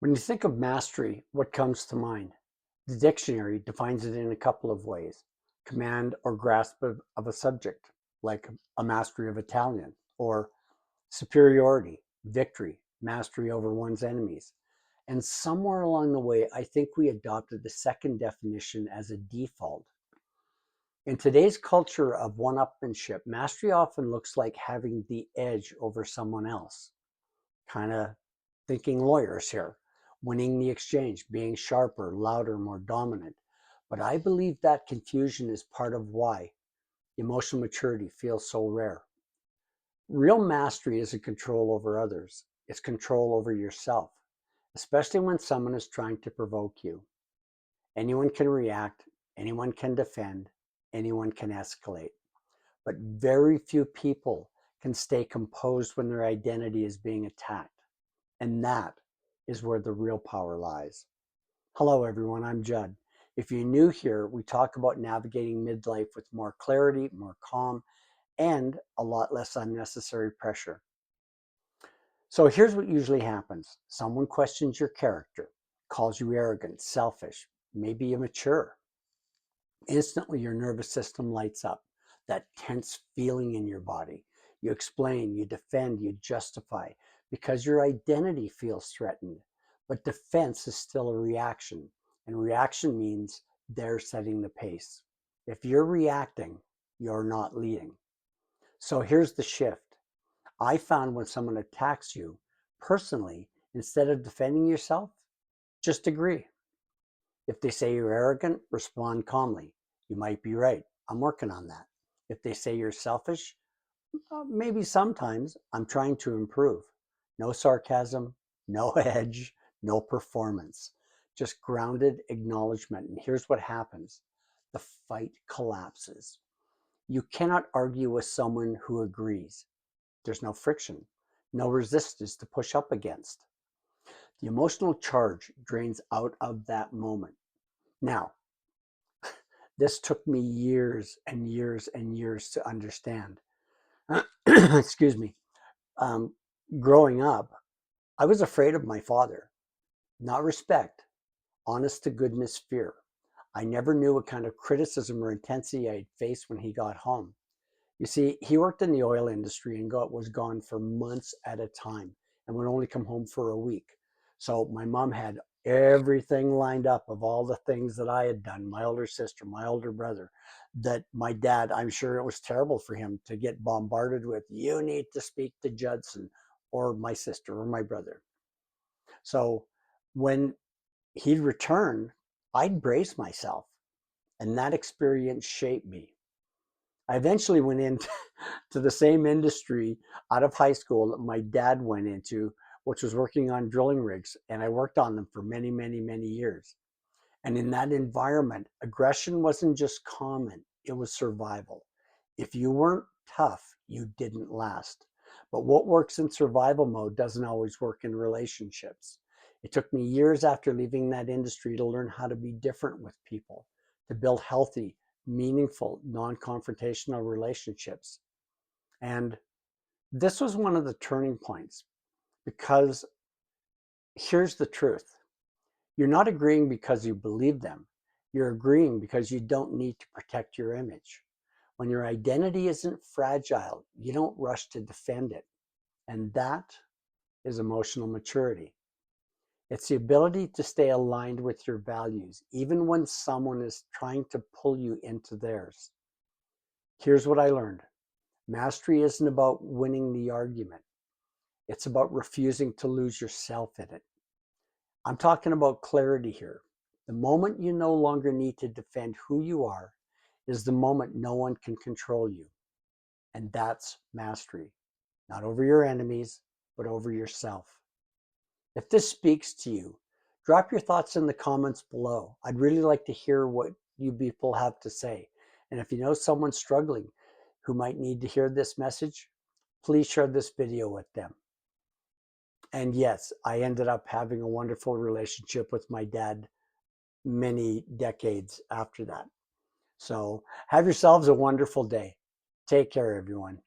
When you think of mastery, what comes to mind? The dictionary defines it in a couple of ways: command or grasp of a subject, like a mastery of Italian, or superiority, victory, mastery over one's enemies. And somewhere along the way, I think we adopted the second definition as a default. In today's culture of one-upmanship, mastery often looks like having the edge over someone else. Kind of thinking lawyers here, winning the exchange, being sharper, louder, more dominant. But I believe that confusion is part of why emotional maturity feels so rare. Real mastery isn't control over others, it's control over yourself, especially when someone is trying to provoke you. Anyone can react, anyone can defend, anyone can escalate. But very few people can stay composed when their identity is being attacked. And that is where the real power lies. Hello, everyone. I'm Judd. If you're new here, we talk about navigating midlife with more clarity, more calm, and a lot less unnecessary pressure. So here's what usually happens: someone questions your character, calls you arrogant, selfish, maybe immature. Instantly, your nervous system lights up, that tense feeling in your body. You explain, you defend, you justify, because your identity feels threatened. But defense is still a reaction, and reaction means they're setting the pace. If you're reacting, you're not leading. So here's the shift. I found when someone attacks you personally, instead of defending yourself, just agree. If they say you're arrogant, respond calmly. You might be right. I'm working on that. If they say you're selfish, maybe sometimes I'm trying to improve. No sarcasm, no edge, no performance. Just grounded acknowledgement. And here's what happens: the fight collapses. You cannot argue with someone who agrees. There's no friction, no resistance to push up against. The emotional charge drains out of that moment. Now, this took me years and years and years to understand. Excuse me. Um, Growing up, I was afraid of my father. Not respect, honest to goodness fear. I never knew what kind of criticism or intensity I'd face when he got home. You see, he worked in the oil industry and was gone for months at a time and would only come home for a week. So my mom had everything lined up of all the things that I had done, my older sister, my older brother, that my dad, I'm sure it was terrible for him to get bombarded with, you need to speak to Judson or my sister or my brother. So when he'd return, I'd brace myself, and that experience shaped me. I eventually went into the same industry out of high school that my dad went into, which was working on drilling rigs. And I worked on them for many, many, many years. And in that environment, aggression wasn't just common, it was survival. If you weren't tough, you didn't last. But what works in survival mode doesn't always work in relationships. It took me years after leaving that industry to learn how to be different with people, to build healthy, meaningful, non-confrontational relationships. And this was one of the turning points, because here's the truth: you're not agreeing because you believe them. You're agreeing because you don't need to protect your image. When your identity isn't fragile, you don't rush to defend it. And that is emotional maturity. It's the ability to stay aligned with your values, even when someone is trying to pull you into theirs. Here's what I learned: mastery isn't about winning the argument, it's about refusing to lose yourself in it. I'm talking about clarity here. The moment you no longer need to defend who you are is the moment no one can control you. And that's mastery, not over your enemies, but over yourself. If this speaks to you, drop your thoughts in the comments below. I'd really like to hear what you people have to say. And if you know someone struggling who might need to hear this message, please share this video with them. And yes, I ended up having a wonderful relationship with my dad many decades after that. So have yourselves a wonderful day. Take care, everyone.